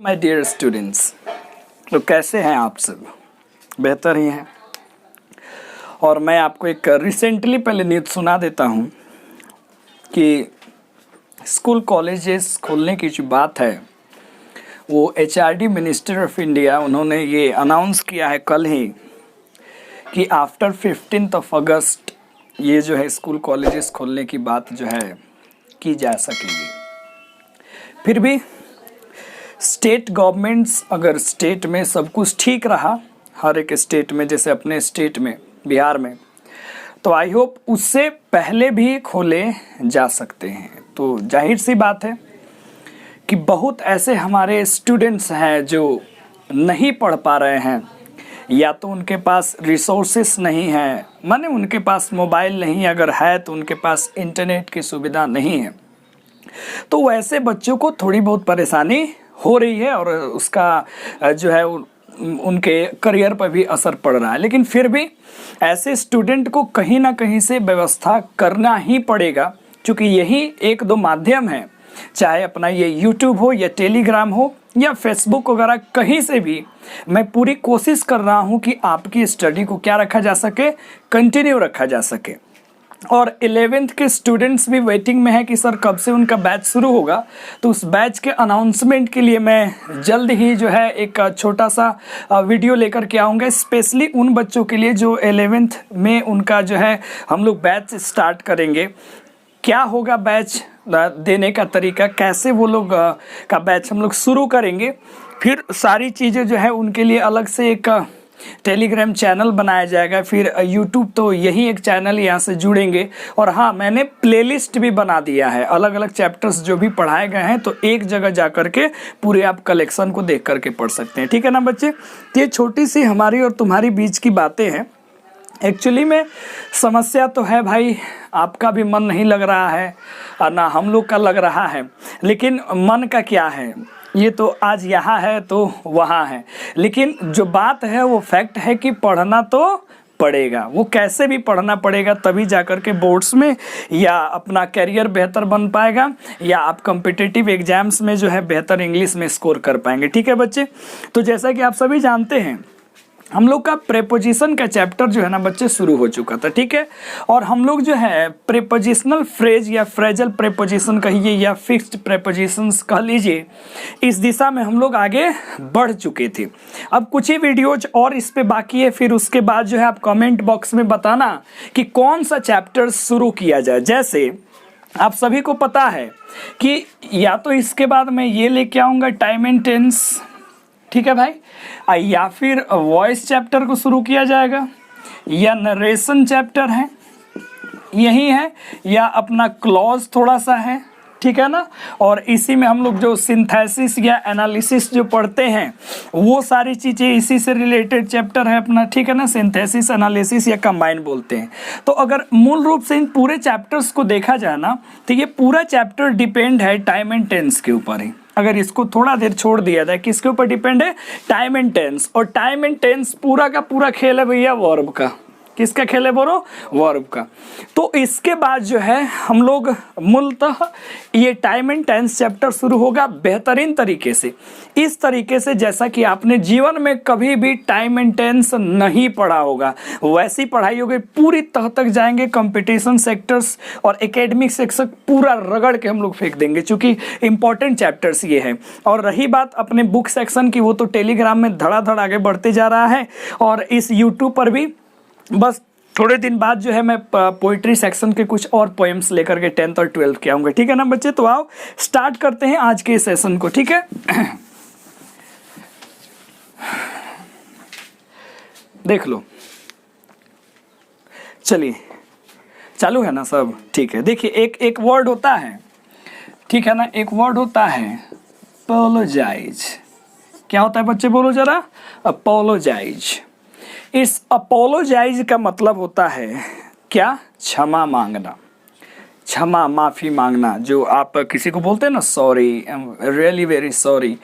My dear students, तो कैसे हैं आप सब? बेहतर ही हैं। और मैं आपको एक रिसेंटली पहले न्यूज़ सुना देता हूं कि स्कूल कॉलेजेस खोलने की जो बात है वो एचआरडी मिनिस्टर ऑफ इंडिया उन्होंने ये अनाउंस किया है कल ही कि आफ्टर 15 अगस्त ये जो है स्कूल कॉलेजेस खोलने की बात जो है की जा सकेगी। फिर भी स्टेट गवर्नमेंट्स, अगर स्टेट में सब कुछ ठीक रहा, हर एक स्टेट में जैसे अपने स्टेट में बिहार में, तो आई होप उससे पहले भी खोले जा सकते हैं। तो जाहिर सी बात है कि बहुत ऐसे हमारे स्टूडेंट्स हैं जो नहीं पढ़ पा रहे हैं, या तो उनके पास रिसोर्सेस नहीं है, माने उनके पास मोबाइल नहीं, अगर है तो उनके पास इंटरनेट की सुविधा नहीं है। तो वैसे बच्चों को थोड़ी बहुत परेशानी हो रही है और उसका जो है उनके करियर पर भी असर पड़ रहा है। लेकिन फिर भी ऐसे स्टूडेंट को कहीं ना कहीं से व्यवस्था करना ही पड़ेगा, क्योंकि यही एक दो माध्यम है, चाहे अपना ये यूट्यूब हो या टेलीग्राम हो या फेसबुक वगैरह, कहीं से भी मैं पूरी कोशिश कर रहा हूँ कि आपकी स्टडी को क्या रखा जा सके, कंटिन्यू रखा जा सके। और 11th के स्टूडेंट्स भी वेटिंग में है कि सर कब से उनका बैच शुरू होगा। तो उस बैच के अनाउंसमेंट के लिए मैं जल्द ही जो है एक छोटा सा वीडियो लेकर के आऊँगा, स्पेशली उन बच्चों के लिए जो 11th में उनका जो है हम लोग बैच स्टार्ट करेंगे। क्या होगा बैच देने का तरीका, कैसे वो लोग का बैच हम लोग शुरू करेंगे, फिर सारी चीज़ें जो है उनके लिए अलग से एक टेलीग्राम चैनल बनाया जाएगा, फिर यूट्यूब तो यही एक चैनल यहाँ से जुड़ेंगे। और हाँ, मैंने प्लेलिस्ट भी बना दिया है, अलग अलग चैप्टर्स जो भी पढ़ाए गए हैं तो एक जगह जा कर के पूरे आप कलेक्शन को देख करके पढ़ सकते हैं। ठीक है ना बच्चे? ये छोटी सी हमारी और तुम्हारी बीच की बातें हैं। एक्चुअली में समस्या तो है भाई, आपका भी मन नहीं लग रहा है और ना हम लोग का लग रहा है, लेकिन मन का क्या है, ये तो आज यहाँ है तो वहाँ है। लेकिन जो बात है वो फैक्ट है कि पढ़ना तो पड़ेगा, वो कैसे भी पढ़ना पड़ेगा, तभी जाकर के बोर्ड्स में या अपना करियर बेहतर बन पाएगा, या आप कॉम्पिटिटिव एग्जाम्स में जो है बेहतर इंग्लिश में स्कोर कर पाएंगे। ठीक है बच्चे? तो जैसा कि आप सभी जानते हैं, हम लोग का प्रेपोजिशन का चैप्टर जो है ना बच्चे शुरू हो चुका था। ठीक है? और हम लोग जो है प्रेपोजिशनल फ्रेज या फ्रेजल प्रेपोजिशन कहिए या फिक्स्ड प्रेपोजिशंस कह लीजिए, इस दिशा में हम लोग आगे बढ़ चुके थे। अब कुछ ही वीडियोज और इस पे बाकी है, फिर उसके बाद जो है आप कमेंट बॉक्स में बताना कि कौन सा चैप्टर शुरू किया जाए। जैसे आप सभी को पता है कि या तो इसके बाद मैं ये लेके आऊँगा टाइम एंड टेंस, ठीक है भाई, या फिर वॉइस चैप्टर को शुरू किया जाएगा, या नरेशन चैप्टर है यही है, या अपना क्लॉज थोड़ा सा है, ठीक है ना। और इसी में हम लोग जो सिंथेसिस या एनालिसिस जो पढ़ते हैं वो सारी चीज़ें इसी से रिलेटेड चैप्टर है अपना, ठीक है ना। सिंथेसिस, एनालिसिस या कंबाइन बोलते हैं। तो अगर मूल रूप से इन पूरे चैप्टर्स को देखा जाए ना, तो ये पूरा चैप्टर डिपेंड है टाइम एंड टेंस के ऊपर ही। अगर इसको थोड़ा देर छोड़ दिया जाए, किसके ऊपर डिपेंड है? Time and tense. और टाइम एंड टेंस पूरा का पूरा खेल है भैया वर्ब का। किसका खेल है बोलो? वर्ब का। तो इसके बाद जो है हम लोग मूलतः ये टाइम एंड टेंस चैप्टर शुरू होगा बेहतरीन तरीके से, इस तरीके से जैसा कि आपने जीवन में कभी भी टाइम एंड टेंस नहीं पढ़ा होगा, वैसी पढ़ाई होगी। पूरी तह तक जाएंगे, कंपटीशन सेक्टर्स और एकेडमिक सेक्टर पूरा रगड़ के हम लोग फेंक देंगे, चूँकि इंपॉर्टेंट चैप्टर्स ये है। और रही बात अपने बुक सेक्शन की, वो तो टेलीग्राम में धड़ाधड़ आगे बढ़ते जा रहा है, और इस यूट्यूब पर भी बस थोड़े दिन बाद जो है मैं पोइट्री सेक्शन के कुछ और पोएम्स लेकर के 10th और 12th के आऊँगा। ठीक है ना बच्चे? तो आओ स्टार्ट करते हैं आज के सेशन को। ठीक है? देख लो, चलिए चालू है ना सब? ठीक है। देखिए एक वर्ड होता है, ठीक है ना, एक वर्ड होता है अपोलोजाइज। क्या होता है बच्चे? बोलो जरा। अपोलोजाइज। इस अपोलोजाइज का मतलब होता है क्या? क्षमा मांगना, क्षमा, माफ़ी मांगना। जो आप किसी को बोलते हैं ना, sorry, I am really very sorry.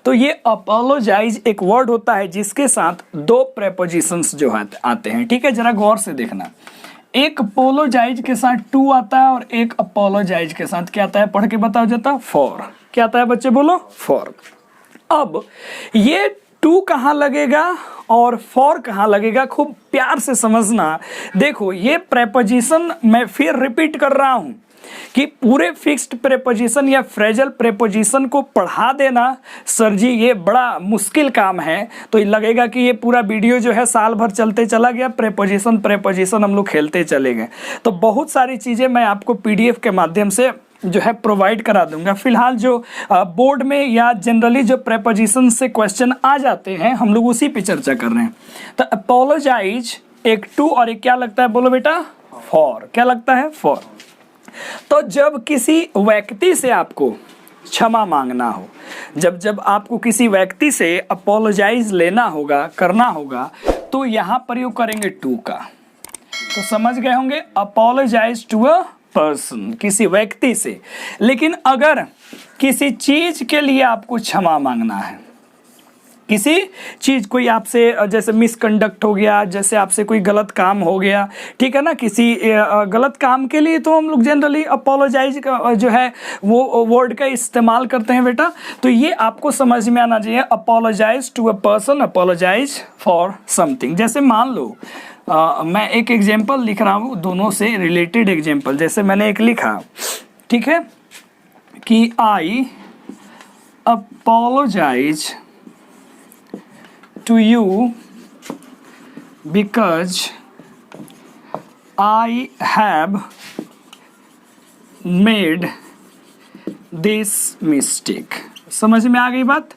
तो ये अपोलोजाइज एक वर्ड होता है जिसके साथ दो प्रेपोजिशंस जो आते हैं। ठीक है? जरा गौर से देखना। एक अपोलोजाइज के साथ टू आता है और एक अपोलोजाइज के साथ क्या आता है? पढ़ के बताओ जता। फॉर। क्या आता है बच्चे? बोलो। फॉर। अब ये टू कहाँ लगेगा और फॉर कहाँ लगेगा, खूब प्यार से समझना। देखो ये प्रेपोजिशन मैं फिर रिपीट कर रहा हूँ कि पूरे फिक्स्ड प्रेपोजिशन या फ्रेजल प्रेपोजिशन को पढ़ा देना सर जी ये बड़ा मुश्किल काम है। तो लगेगा कि ये पूरा वीडियो जो है साल भर चलते चला गया, प्रेपोजिशन हम लोग खेलते चले गए। तो बहुत सारी चीज़ें मैं आपको पीडीएफ के माध्यम से जो है प्रोवाइड करा दूंगा। फिलहाल जो बोर्ड में या जनरली जो प्रेपोजिशन से क्वेश्चन आ जाते हैं हम लोग उसी पे चर्चा कर रहे हैं। तो अपोलोजाइज एक टू और एक क्या लगता है, बोलो बेटा, फॉर। क्या लगता है, फॉर। तो जब किसी व्यक्ति से आपको क्षमा मांगना हो, जब आपको किसी व्यक्ति से अपोलोजाइज लेना होगा, करना होगा, तो यहाँ प्रयोग करेंगे टू का। तो समझ गए होंगे, अपोलोजाइज टू अ पर्सन, किसी व्यक्ति से। लेकिन अगर किसी चीज के लिए आपको क्षमा मांगना है, किसी चीज, कोई आपसे जैसे मिसकंडक्ट हो गया, जैसे आपसे कोई गलत काम हो गया, ठीक है ना, किसी गलत काम के लिए तो हम लोग जनरली अपोलोजाइज का जो है वो वर्ड का इस्तेमाल करते हैं बेटा। तो ये आपको समझ में आना चाहिए, apologise to a person, apologise for something. जैसे मान लो मैं एक एग्जाम्पल लिख रहा हूँ, दोनों से रिलेटेड एग्जाम्पल। जैसे मैंने एक लिखा, ठीक है, कि आई apologise to you because I have made this mistake। समझ में आ गई बात,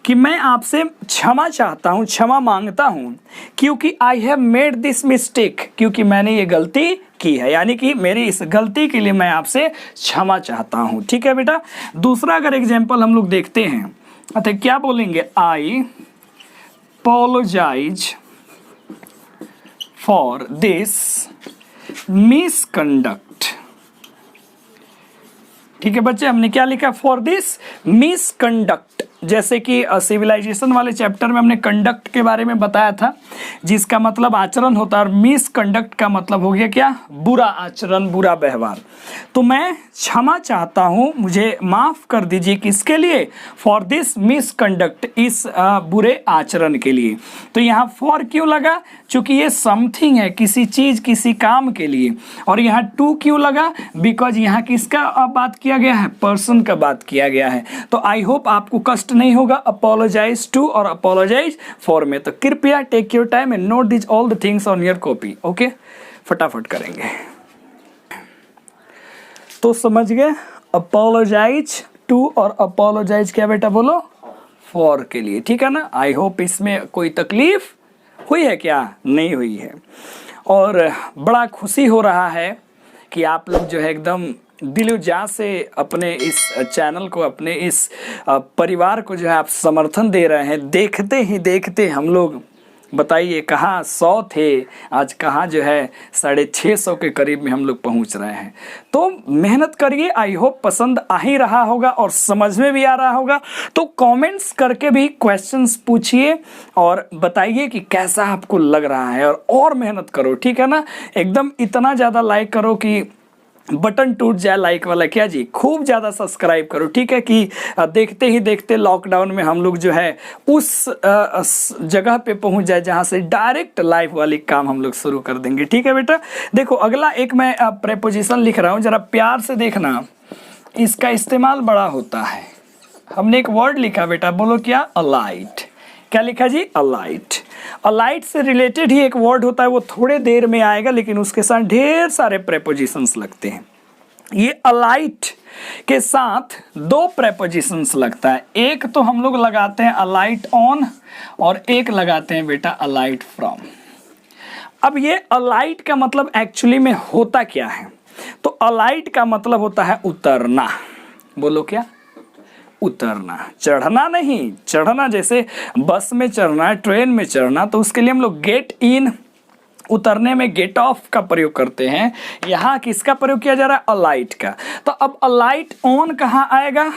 कि मैं आपसे क्षमा चाहता हूँ, क्षमा मांगता हूँ, क्योंकि I have made this mistake, क्योंकि मैंने ये गलती की है, यानी कि मेरी इस गलती के लिए मैं आपसे क्षमा चाहता हूँ। ठीक है बेटा। दूसरा अगर एग्जाम्पल हम लोग देखते हैं, तो क्या बोलेंगे, आई apologize for this misconduct। ठीक है बच्चे, हमने क्या लिखा, फॉर दिस मिसकंडक्ट। जैसे कि सिविलाइजेशन वाले चैप्टर में हमने कंडक्ट के बारे में बताया था, जिसका मतलब आचरण होता है, और मिसकंडक्ट का मतलब हो गया क्या, बुरा आचरण, बुरा व्यवहार। तो मैं क्षमा चाहता हूं, मुझे माफ कर दीजिए, किसके लिए, फॉर दिस मिसकंडक्ट, इस बुरे आचरण के लिए। तो यहाँ फॉर क्यों लगा, चूंकि ये समथिंग है, किसी चीज, किसी काम के लिए। और यहाँ टू क्यों लगा, बिकॉज यहाँ किसका बात किया गया है, पर्सन का बात किया गया है। तो आई होप आपको कष्ट नहीं होगा अपोलोजाइज टू और अपोलोजाइज फॉर में। तो कृपया take your time and note this all the things on your copy. Okay, फटाफट करेंगे। तो समझ गए, अपोलोजाइज टू और अपोलोजाइज क्या बेटा, बोलो, फॉर के लिए। ठीक है ना। आई होप इसमें कोई तकलीफ हुई है क्या, नहीं हुई है। और बड़ा खुशी हो रहा है कि आप लोग जो है एकदम दिलो-जान से अपने इस चैनल को, अपने इस परिवार को जो है आप समर्थन दे रहे हैं। देखते ही देखते हम लोग, बताइए, कहाँ 100 थे, आज कहाँ जो है 650 के करीब में हम लोग पहुँच रहे हैं। तो मेहनत करिए, आई होप पसंद आ ही रहा होगा और समझ में भी आ रहा होगा। तो कमेंट्स करके भी क्वेश्चंस पूछिए और बताइए कि कैसा आपको लग रहा है, और मेहनत करो। ठीक है ना, एकदम इतना ज़्यादा लाइक करो कि बटन टूट जाए लाइक वाला, क्या जी, खूब ज़्यादा सब्सक्राइब करो। ठीक है, कि देखते ही देखते लॉकडाउन में हम लोग जो है उस जगह पे पहुंच जाए जहां से डायरेक्ट लाइव वाली काम हम लोग शुरू कर देंगे। ठीक है बेटा। देखो अगला एक मैं प्रेपोजिशन लिख रहा हूं, जरा प्यार से देखना, इसका इस्तेमाल बड़ा होता है। हमने एक वर्ड लिखा बेटा, बोलो क्या, अलाइट। क्या लिखा जी, अलाइट। अलाइट से रिलेटेड ही एक वर्ड होता है, वो थोड़े देर में आएगा, लेकिन उसके साथ ढेर सारे प्रेपोजिशंस लगते हैं। ये अलाइट के साथ 2 प्रेपोजिशंस लगता है। एक तो हम लोग लगाते हैं अलाइट ऑन, और एक लगाते हैं बेटा अलाइट फ्रॉम। अब ये अलाइट का मतलब एक्चुअली में होता क्या है, तो अलाइट का मतलब होता है उतरना। बोलो क्या, उतरना, चढ़ना नहीं। चढ़ना जैसे बस में चढ़ना है, ट्रेन में चढ़ना, तो उसके लिए हम लोग गेट इन, उतरने में गेट ऑफ का प्रयोग करते हैं। यहाँ किसका प्रयोग किया जा रहा है, अलाइट का। तो अब अलाइट ऑन कहाँ आएगा,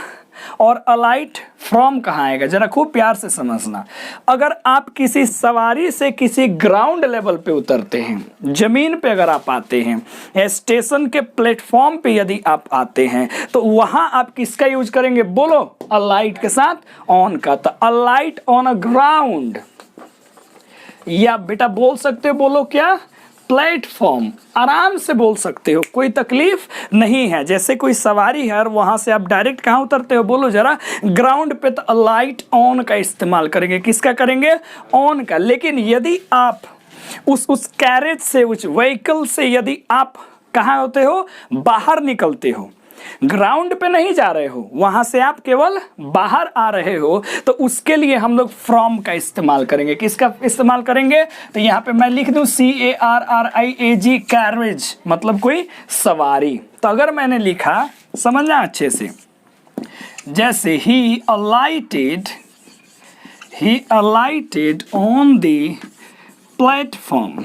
और अलाइट फ्रॉम कहाँ आएगा, जरा खूब प्यार से समझना। अगर आप किसी सवारी से किसी ग्राउंड लेवल पे उतरते हैं, जमीन पे अगर आप आते हैं या स्टेशन के प्लेटफॉर्म पे यदि आप आते हैं, तो वहां आप किसका यूज करेंगे, बोलो, अलाइट के साथ ऑन का। तो अलाइट ऑन अ ग्राउंड, या बेटा बोल सकते हो, बोलो क्या, प्लेटफॉर्म। आराम से बोल सकते हो, कोई तकलीफ नहीं है। जैसे कोई सवारी है और वहां से आप डायरेक्ट कहाँ उतरते हो, बोलो जरा, ग्राउंड पे। तो अलाइट ऑन का इस्तेमाल करेंगे, किसका करेंगे, ऑन का। लेकिन यदि आप उस कैरेज से, उस व्हीकल से यदि आप कहाँ होते हो, बाहर निकलते हो, ग्राउंड पे नहीं जा रहे हो, वहां से आप केवल बाहर आ रहे हो, तो उसके लिए हम लोग फ्रॉम का इस्तेमाल करेंगे। किसका इस्तेमाल करेंगे, तो यहां पे मैं लिख दूं CARRIAG, कैरेज मतलब कोई सवारी। तो अगर मैंने लिखा, समझना अच्छे से, जैसे ही alighted on the platform,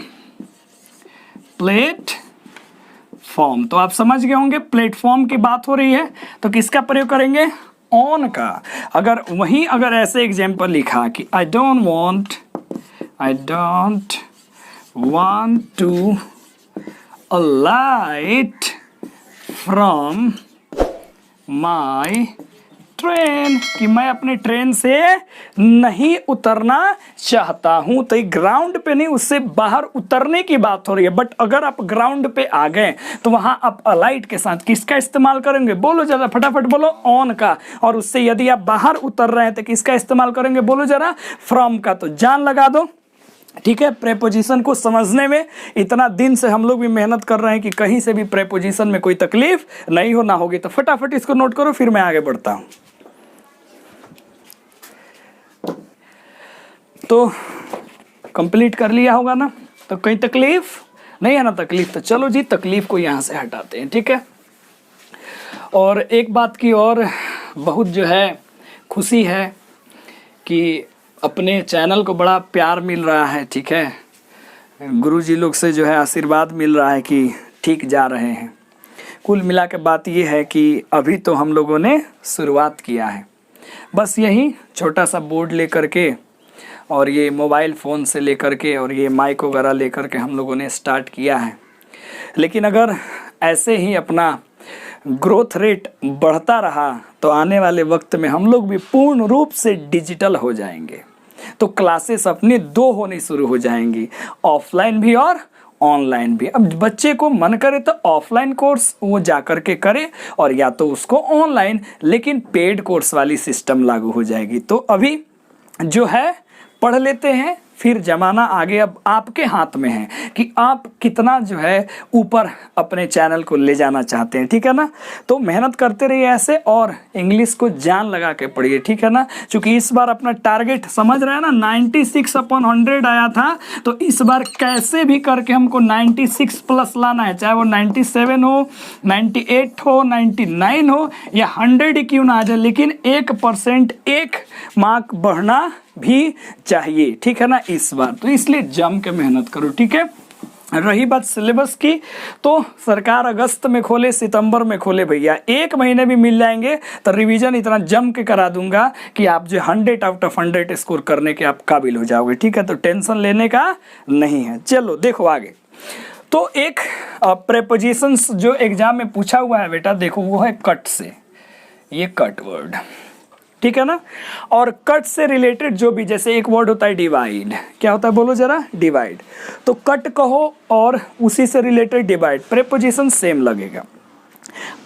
platform, तो आप समझ गए होंगे प्लेटफॉर्म की बात हो रही है, तो किसका प्रयोग करेंगे, ऑन का। अगर ऐसे एग्जांपल लिखा कि I don't want to alight from my train, कि मैं अपने ट्रेन से नहीं उतरना चाहता हूं, तो ग्राउंड पे नहीं, उससे बाहर उतरने की बात हो रही है। बट अगर आप ग्राउंड पे आ गए तो वहां आप अलाइट के साथ किसका इस्तेमाल करेंगे, बोलो जरा फटाफट बोलो, ऑन का। और उससे यदि आप बाहर उतर रहे हैं तो किसका इस्तेमाल करेंगे, बोलो जरा, फ्रॉम का। तो जान लगा दो, ठीक है। प्रेपोजिशन को समझने में इतना दिन से हम लोग भी मेहनत कर रहे हैं कि कहीं से भी प्रेपोजिशन में कोई तकलीफ नहीं होना होगी। तो फटाफट इसको नोट करो, फिर मैं आगे बढ़ता हूं। तो कंप्लीट कर लिया होगा ना, तो कोई तकलीफ नहीं है ना, तकलीफ तो चलो जी, तकलीफ को यहां से हटाते हैं, ठीक है। और एक बात की और बहुत जो है खुशी है कि अपने चैनल को बड़ा प्यार मिल रहा है, ठीक है। गुरुजी लोग से जो है आशीर्वाद मिल रहा है कि ठीक जा रहे हैं। कुल मिला के बात ये है कि अभी तो हम लोगों ने शुरुआत किया है, बस यही छोटा सा बोर्ड लेकर के और ये मोबाइल फ़ोन से लेकर के और ये माइक वगैरह लेकर के हम लोगों ने स्टार्ट किया है। लेकिन अगर ऐसे ही अपना ग्रोथ रेट बढ़ता रहा तो आने वाले वक्त में हम लोग भी पूर्ण रूप से डिजिटल हो जाएंगे। तो क्लासेस अपनी 2 होनी शुरू हो जाएंगी, ऑफलाइन भी और ऑनलाइन भी। अब बच्चे को मन करे तो ऑफलाइन कोर्स वो जा कर के करे, और या तो उसको ऑनलाइन, लेकिन पेड कोर्स वाली सिस्टम लागू हो जाएगी। तो अभी जो है पढ़ लेते हैं, फिर ज़माना आगे अब आपके हाथ में है कि आप कितना जो है ऊपर अपने चैनल को ले जाना चाहते हैं, ठीक है ना। तो मेहनत करते रहिए ऐसे, और इंग्लिश को जान लगा के पढ़िए, ठीक है ना। क्योंकि इस बार अपना टारगेट समझ रहे हैं ना, 96/100 आया था, तो इस बार कैसे भी करके हमको 96 प्लस लाना है। चाहे वो 97 हो, 98 हो, 99 हो या 100 ही क्यों ना आ जाए, लेकिन 1% 1 मार्क बढ़ना भी चाहिए, ठीक है ना, इस बार। तो इसलिए जम के मेहनत करो, ठीक है। रही बात सिलेबस की, तो सरकार अगस्त में खोले, सितंबर में खोले, भैया 1 महीने भी मिल जाएंगे तो रिवीजन इतना जम के करा दूंगा कि आप जो 100 आउट ऑफ 100 स्कोर करने के आप काबिल हो जाओगे, ठीक है। तो टेंशन लेने का नहीं है। चलो देखो आगे। तो एक प्रेपोजिशंस जो एग्जाम में पूछा हुआ है बेटा, देखो वो है कट से, ये कट वर्ड, ठीक है ना। और कट से रिलेटेड जो भी, जैसे एक वर्ड होता है डिवाइड, क्या होता है बोलो जरा, डिवाइड। तो कट कहो और उसी से रिलेटेड डिवाइड, प्रेपोजिशन सेम लगेगा।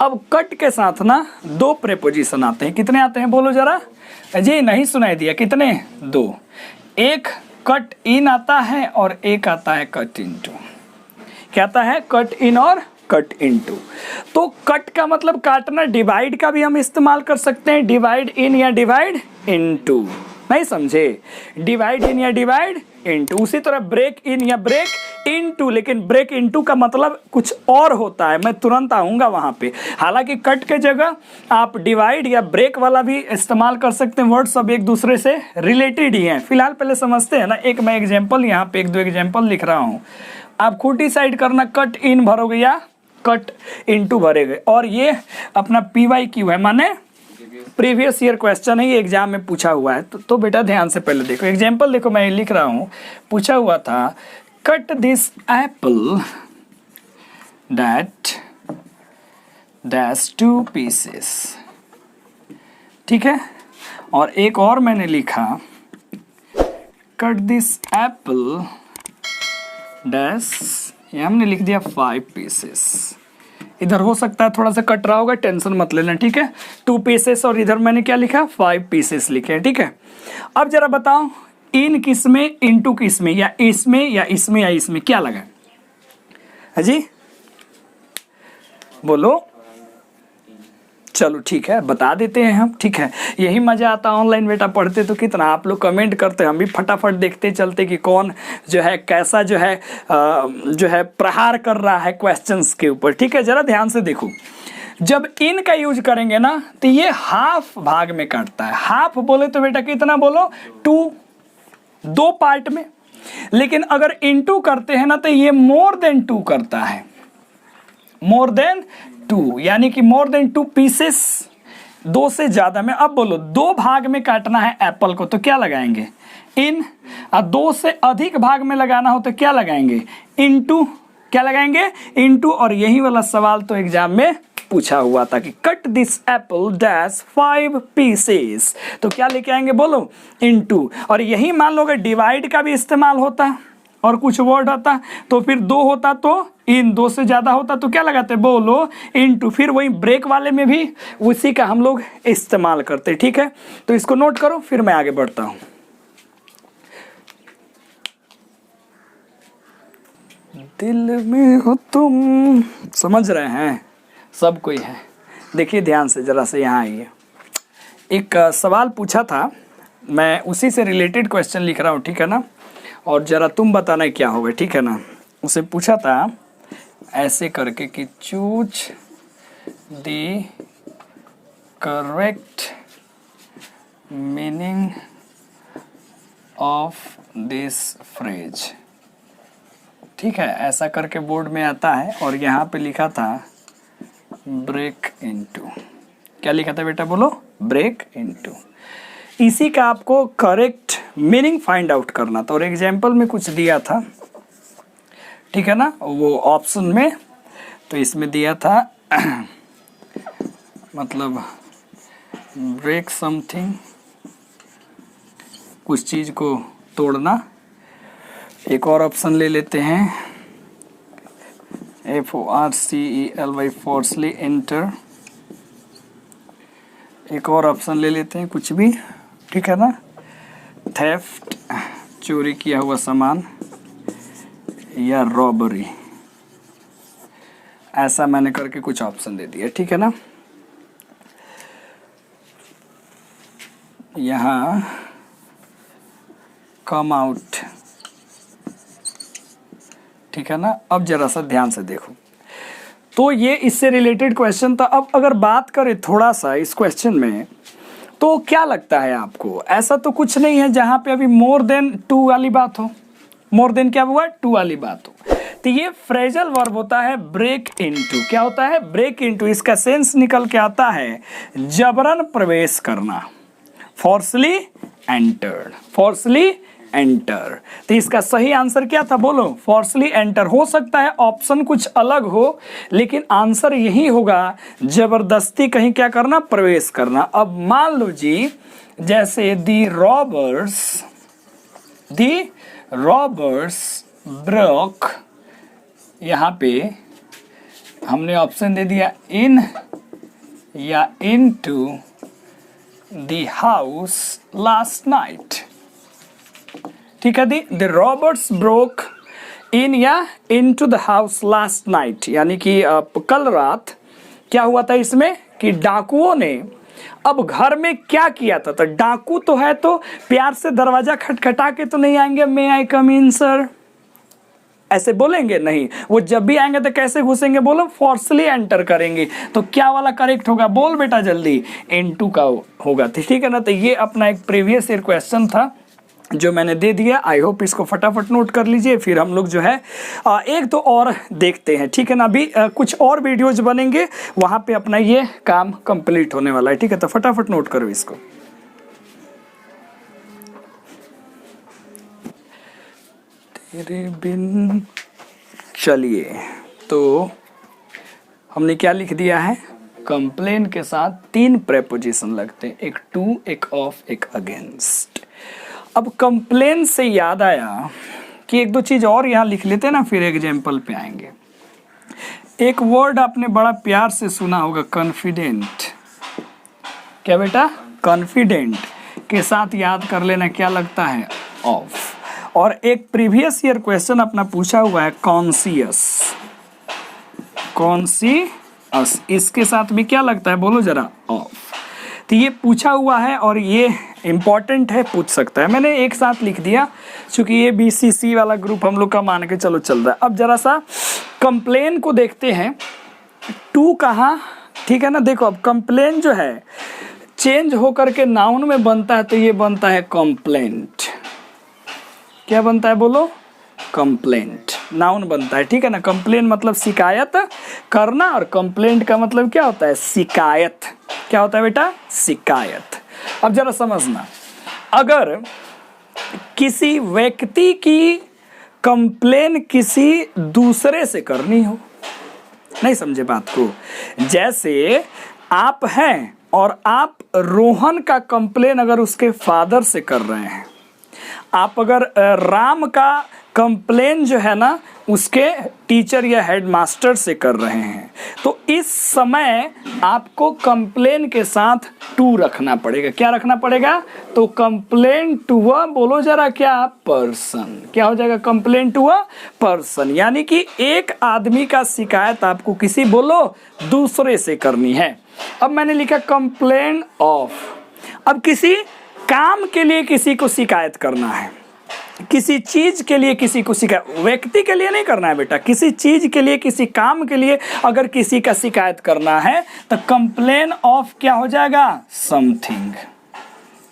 अब कट के साथ ना 2 प्रेपोजिशन आते हैं, कितने आते हैं बोलो जरा, जी नहीं सुनाई दिया, कितने, 2। एक कट इन आता है और एक आता है कट इनटू। क्या आता है, कट इन और कट इनटू। तो कट का मतलब काटना, डिवाइड का भी हम इस्तेमाल कर सकते हैं, डिवाइड इन या डिवाइड इनटू, नहीं समझे, डिवाइड इन या डिवाइड इनटू। उसी तरह ब्रेक इन या ब्रेक इनटू, लेकिन ब्रेक इनटू का मतलब कुछ और होता है, मैं तुरंत आऊंगा वहां पे। हालांकि कट के जगह आप डिवाइड या ब्रेक वाला भी इस्तेमाल कर सकते हैं, वर्ड सब एक दूसरे से रिलेटेड ही हैं। फिलहाल पहले समझते हैं ना, एक मैं एग्जाम्पल यहाँ पे 1-2 एग्जाम्पल लिख रहा हूँ, आप खुद डिसाइड करना, कट इन भरोगे या कट इनटू भरेगे। और ये अपना PYQ है, माने प्रीवियस ईयर क्वेश्चन है, ये एग्जाम में पूछा हुआ है। तो बेटा ध्यान से पहले देखो एग्जाम्पल, देखो मैं लिख रहा हूँ, पूछा हुआ था cut this Apple that dash 2 pieces, ठीक है। और एक और मैंने लिखा कट दिस एप्पल डैश, ये हमने लिख दिया 5 पीसेस। इधर हो सकता है थोड़ा सा कट रहा होगा, टेंशन मत लेना, ठीक है। 2 पीसेस और इधर मैंने क्या लिखा 5 पीसेस लिखे हैं, ठीक है। अब जरा बताओ इन किस में, इनटू किस में, या इसमें या इसमें या इसमें क्या लगा है जी, बोलो। चलो ठीक है, बता देते हैं हम, ठीक है। यही मज़ा आता है ऑनलाइन बेटा, पढ़ते तो कितना आप लोग कमेंट करते, हम भी फटाफट देखते चलते कि कौन जो है कैसा जो है प्रहार कर रहा है क्वेश्चंस के ऊपर, ठीक है। ज़रा ध्यान से देखो, जब इन का यूज करेंगे ना तो ये हाफ भाग में काटता है। हाफ बोले तो बेटा कितना बोलो 2, 2 पार्ट में। लेकिन अगर इनटू करते हैं ना तो ये मोर देन 2 करता है, मोर देन 2, यानी कि मोर देन 2 पीसेस, 2 से ज्यादा में। अब बोलो 2 भाग में काटना है एप्पल को तो क्या लगाएंगे इन, और 2 से अधिक भाग में लगाना हो तो क्या लगाएंगे इनटू, क्या लगाएंगे इनटू। और यही वाला सवाल तो एग्जाम में पूछा हुआ था कि cut this Apple dash 5 pieces, तो क्या लेके आएंगे बोलो इनटू। और यही मान लो अगर डिवाइड का भी इस्तेमाल होता और कुछ वर्ड होता तो फिर 2 होता तो इन, 2 से ज़्यादा होता तो क्या लगाते बोलो इनटू। फिर वही ब्रेक वाले में भी उसी का हम लोग इस्तेमाल करते, ठीक है। तो इसको नोट करो, फिर मैं आगे बढ़ता हूं। दिल में हो तुम, समझ रहे हैं सब कोई है। देखिए ध्यान से जरा से यहाँ आइए, एक सवाल पूछा था, मैं उसी से रिलेटेड क्वेश्चन लिख रहा हूँ, ठीक है ना। और ज़रा तुम बताना क्या होगा, ठीक है ना। उसे पूछा था ऐसे करके कि choose the correct meaning of this phrase, ठीक है। ऐसा करके बोर्ड में आता है और यहाँ पे लिखा था ब्रेक इनटू। क्या लिखा था बेटा बोलो ब्रेक इनटू। इसी का आपको करेक्ट मीनिंग फाइंड आउट करना था और एग्जाम्पल में कुछ दिया था, ठीक है ना, वो ऑप्शन में। तो इसमें दिया था मतलब ब्रेक समथिंग, कुछ चीज़ को तोड़ना। एक और ऑप्शन ले लेते हैं FORCELY फोर्सली एंटर। एक और ऑप्शन ले लेते हैं कुछ भी, ठीक है ना, थेफ्ट चोरी किया हुआ सामान, या रॉबरी। ऐसा मैंने करके कुछ ऑप्शन दे दिया, ठीक है ना। यहाँ कम आउट, ठीक है ना। अब जरा सा ध्यान से देखो, तो ये इससे रिलेटेड क्वेश्चन था। अब अगर बात करें थोड़ा सा इस क्वेश्चन में, तो क्या लगता है आपको, ऐसा तो कुछ नहीं है जहां पे अभी मोर देन 2 वाली बात हो, मोर देन क्या हुआ 2 वाली बात हो। तो ये फ्रेजल वर्ब होता है ब्रेक इनटू। क्या होता है ब्रेक इनटू। इसका सेंस निकल के आता है जबरन प्रवेश करना, फोर्सली एंटर्ड, फोर्सली एंटर। तो इसका सही आंसर क्या था बोलो फोर्सली एंटर। हो सकता है ऑप्शन कुछ अलग हो, लेकिन आंसर यही होगा जबरदस्ती कहीं क्या करना प्रवेश करना। अब मान लो जी जैसे दी रॉबर्स ब्रोक, यहाँ पे हमने ऑप्शन दे दिया इन या into the house last night, ठीक है। द रॉबर्ट्स ब्रोक इन या into the house last night, यानी कि कल रात क्या हुआ था इसमें कि डाकुओं ने अब घर में क्या किया था। तो डाकू तो है तो प्यार से दरवाजा खटखटा के तो नहीं आएंगे, मे आई कम इन सर, ऐसे बोलेंगे नहीं। वो जब भी आएंगे तो कैसे घुसेंगे बोलो फोर्सली एंटर करेंगे। तो क्या वाला करेक्ट होगा बोल बेटा जल्दी, इनटू का होगा, ठीक है ना। तो ये अपना एक प्रीवियस ईयर क्वेश्चन था जो मैंने दे दिया। आई होप इसको फटाफट नोट कर लीजिए, फिर हम लोग जो है एक दो और देखते हैं, ठीक है ना। अभी कुछ और वीडियोज बनेंगे, वहाँ पे अपना ये काम कंप्लीट होने वाला है, ठीक है। तो फटाफट नोट करो इसको। तेरे बिन, चलिए, तो हमने क्या लिख दिया है, कंप्लेन के साथ 3 प्रेपोजिशन लगते हैं, एक टू, एक ऑफ, एक अगेंस्ट। अब कंप्लेन से याद आया कि एक दो चीज और यहाँ लिख लेते हैं ना, फिर एग्जाम्पल पे आएंगे। एक वर्ड आपने बड़ा प्यार से सुना होगा, कॉन्फिडेंट। क्या बेटा, कॉन्फिडेंट के साथ याद कर लेना क्या लगता है, ऑफ। और एक प्रीवियस ईयर क्वेश्चन अपना पूछा हुआ है, कॉन्सियस, कॉन्सियस, इसके साथ भी क्या लगता है, बोलो जरा, ऑफ। तो ये पूछा हुआ है और ये इम्पॉर्टेंट है, पूछ सकता है। मैंने एक साथ लिख दिया क्योंकि ये BCC वाला ग्रुप हम लोग का मान के चलो चल रहा है। अब जरा सा कंप्लेन को देखते हैं, टू कहाँ, ठीक है ना। देखो अब कंप्लेन जो है चेंज होकर के नाउन में बनता है, तो ये बनता है कंप्लेंट। क्या बनता है बोलो, कंप्लेंट, नाउन बनता है, ठीक है ना। कंप्लेन मतलब शिकायत करना, और कंप्लेंट का मतलब क्या होता है, शिकायत। क्या होता है बेटा, शिकायत। अब जरा समझना, अगर किसी व्यक्ति की कंप्लेन किसी दूसरे से करनी हो, नहीं समझे बात को, जैसे आप हैं और आप रोहन का कंप्लेन अगर उसके फादर से कर रहे हैं, आप अगर राम का कंप्लेन जो है ना उसके टीचर या हेडमास्टर से कर रहे हैं, तो इस समय आपको कंप्लेन के साथ टू रखना पड़ेगा। क्या रखना पड़ेगा, तो कंप्लेन टू अ, बोलो जरा क्या, पर्सन। क्या हो जाएगा, कंप्लेन टू अ पर्सन, यानी कि एक आदमी का शिकायत आपको किसी, बोलो, दूसरे से करनी है। अब मैंने लिखा कंप्लेन ऑफ। अब किसी काम के लिए किसी को शिकायत करना है, किसी चीज के लिए किसी को शिकायत, व्यक्ति के लिए नहीं करना है बेटा, किसी चीज के लिए, किसी काम के लिए अगर किसी का शिकायत करना है तो कंप्लेन ऑफ क्या हो जाएगा, समथिंग।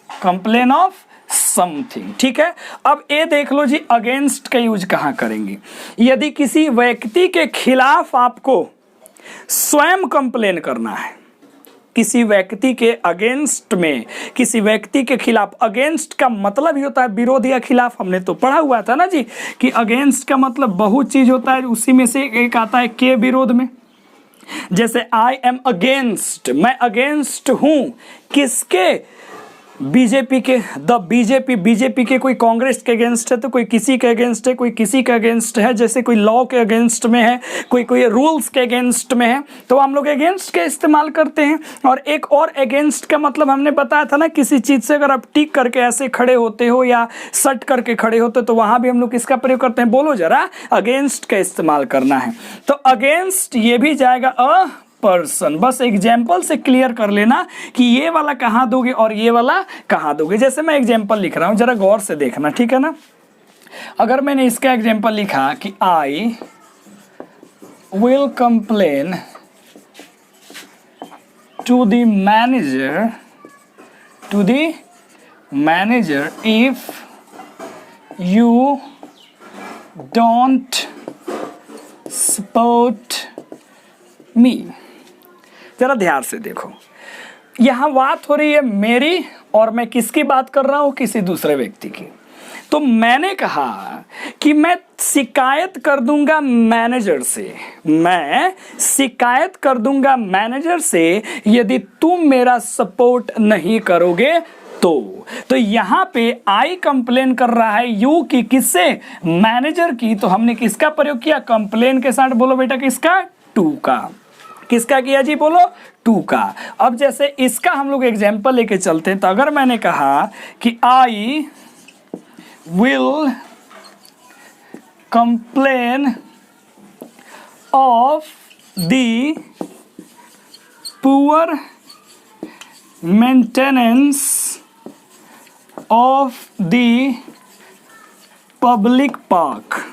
कंप्लेन ऑफ समथिंग, ठीक है। अब ये देख लो जी, अगेंस्ट का यूज कहाँ करेंगे। यदि किसी व्यक्ति के खिलाफ आपको स्वयं कंप्लेन करना है, किसी व्यक्ति के अगेंस्ट में, किसी व्यक्ति के खिलाफ, अगेंस्ट का मतलब ही होता है विरोध या खिलाफ। हमने तो पढ़ा हुआ था ना जी कि अगेंस्ट का मतलब बहुत चीज होता है, उसी में से एक आता है के विरोध में। जैसे आई एम अगेंस्ट, मैं अगेंस्ट हूं, किसके, बीजेपी के। द बीजेपी के, कोई कांग्रेस के अगेंस्ट है तो कोई किसी के अगेंस्ट है, कोई किसी के अगेंस्ट है, जैसे कोई लॉ के अगेंस्ट में है, कोई रूल्स के अगेंस्ट में है, तो हम लोग अगेंस्ट के इस्तेमाल करते हैं। और एक और अगेंस्ट का मतलब हमने बताया था ना, किसी चीज से अगर आप टिक करके ऐसे खड़े होते हो या सट करके खड़े होते हो तो वहां भी हम लोग किसका प्रयोग करते हैं, बोलो जरा, अगेंस्ट का इस्तेमाल करना है। तो अगेंस्ट ये भी जाएगा अ पर्सन। बस एग्जाम्पल से क्लियर कर लेना कि ये वाला कहाँ दोगे और ये वाला कहाँ दोगे। जैसे मैं एग्जाम्पल लिख रहा हूं, जरा गौर से देखना, ठीक है ना। अगर मैंने इसका एग्जाम्पल लिखा कि I will complain to the manager if you don't support me. जरा ध्यान से देखो, यहां बात हो रही है मेरी, और मैं किसकी बात कर रहा हूं, किसी दूसरे व्यक्ति की। तो मैंने कहा कि मैं शिकायत कर दूंगा मैनेजर से, मैं शिकायत कर दूंगा मैनेजर से यदि तुम मेरा सपोर्ट नहीं करोगे तो यहां पे आई कंप्लेन कर रहा है यू की, किससे, मैनेजर की। तो हमने किसका प्रयोग किया, कंप्लेन के साथ, बोलो बेटा किसका, टू का। किसका किया जी, बोलो, टू का। अब जैसे इसका हम लोग एग्जाम्पल लेके चलते हैं, तो अगर मैंने कहा कि I will complain of the poor maintenance of the public park.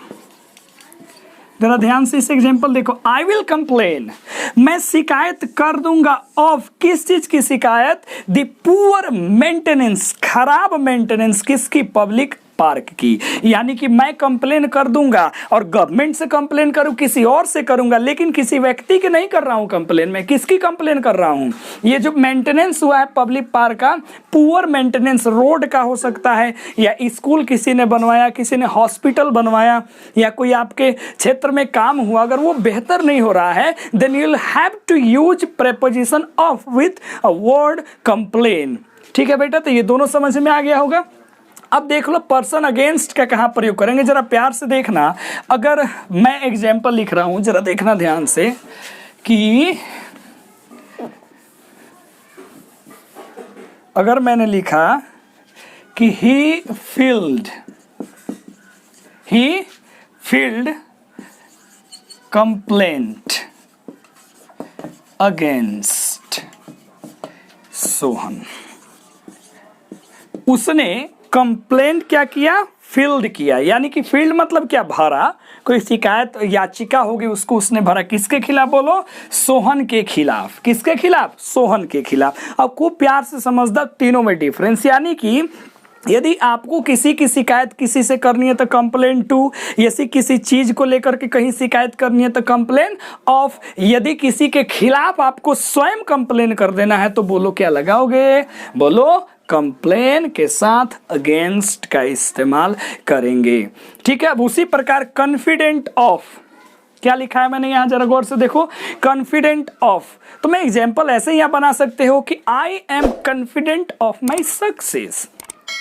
जरा ध्यान से इस एग्जाम्पल देखो, आई विल कंप्लेन, मैं शिकायत कर दूंगा ऑफ, किस चीज की शिकायत? द पुअर मेंटेनेंस, खराब मेंटेनेंस किसकी? पब्लिक पार्क की। यानी कि मैं कंप्लेन कर दूंगा, और गवर्नमेंट से कंप्लेन करूं, किसी और से करूंगा, लेकिन किसी व्यक्ति की नहीं कर रहा हूं कंप्लेन। मैं किसकी कंप्लेन कर रहा हूं? ये जो मेंटेनेंस हुआ है पब्लिक पार्क का, पुअर मेंटेनेंस, रोड का हो सकता है, या स्कूल किसी ने बनवाया, किसी ने हॉस्पिटल बनवाया, या कोई आपके क्षेत्र में काम हुआ, अगर वो बेहतर नहीं हो रहा है, then you will have to use preposition of with a word complain. ठीक है बेटा, तो ये दोनों समझ में आ गया होगा। अब देख लो पर्सन अगेंस्ट का कहाँ प्रयोग करेंगे, जरा प्यार से देखना। अगर मैं एग्जाम्पल लिख रहा हूं, जरा देखना ध्यान से कि अगर मैंने लिखा कि ही फील्ड कंप्लेंट अगेंस्ट सोहन, उसने कंप्लेंट क्या किया? फील्ड किया। यानी कि फील्ड मतलब क्या? भरा। कोई शिकायत याचिका होगी, उसको उसने भरा। किसके खिलाफ? बोलो, सोहन के खिलाफ। किसके खिलाफ? सोहन के खिलाफ। अब खूब प्यार से समझदा तीनों में डिफरेंस। यानी कि यदि आपको किसी की शिकायत किसी से करनी है तो कंप्लेन टू, यदि किसी चीज को लेकर के कहीं शिकायत करनी है तो कंप्लेन ऑफ, यदि किसी के खिलाफ आपको स्वयं कंप्लेन कर देना है तो बोलो क्या लगाओगे? बोलो कंप्लेन के साथ अगेंस्ट का इस्तेमाल करेंगे। ठीक है। अब उसी प्रकार कॉन्फिडेंट ऑफ, क्या लिखा है मैंने यहां, जरा गौर से देखो। कॉन्फिडेंट ऑफ, तो मैं एग्जांपल ऐसे ही बना सकते हो कि I am confident of my success,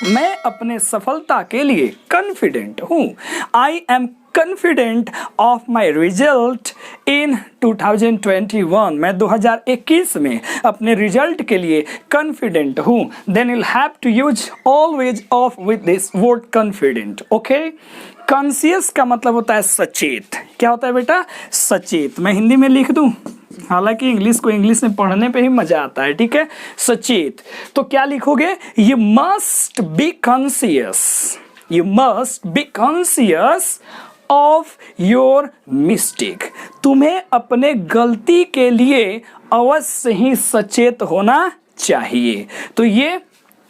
मैं अपने सफलता के लिए कॉन्फिडेंट हूं। I am confident of my result in 2021, मैं 2021 में अपने रिजल्ट के लिए कॉन्फिडेंट हूं। Then you have to use always of with this word confident. Okay. Conscious का मतलब होता है सचेत। क्या होता है बेटा? सचेत। मैं हिंदी में लिख दूं, हालांकि इंग्लिश को इंग्लिश में पढ़ने पे ही मजा आता है। ठीक है। सचेत, तो क्या लिखोगे? You must be conscious, you must be conscious of your mistake, तुम्हें अपने गलती के लिए अवश्य ही सचेत होना चाहिए। तो ये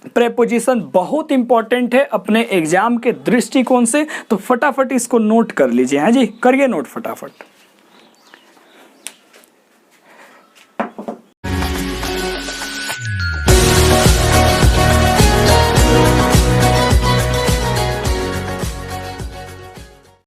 प्रेपोजिशन बहुत इंपॉर्टेंट है अपने एग्जाम के दृष्टिकोण से, तो फटाफट इसको नोट कर लीजिए। हाँ जी, करिए नोट फटाफट।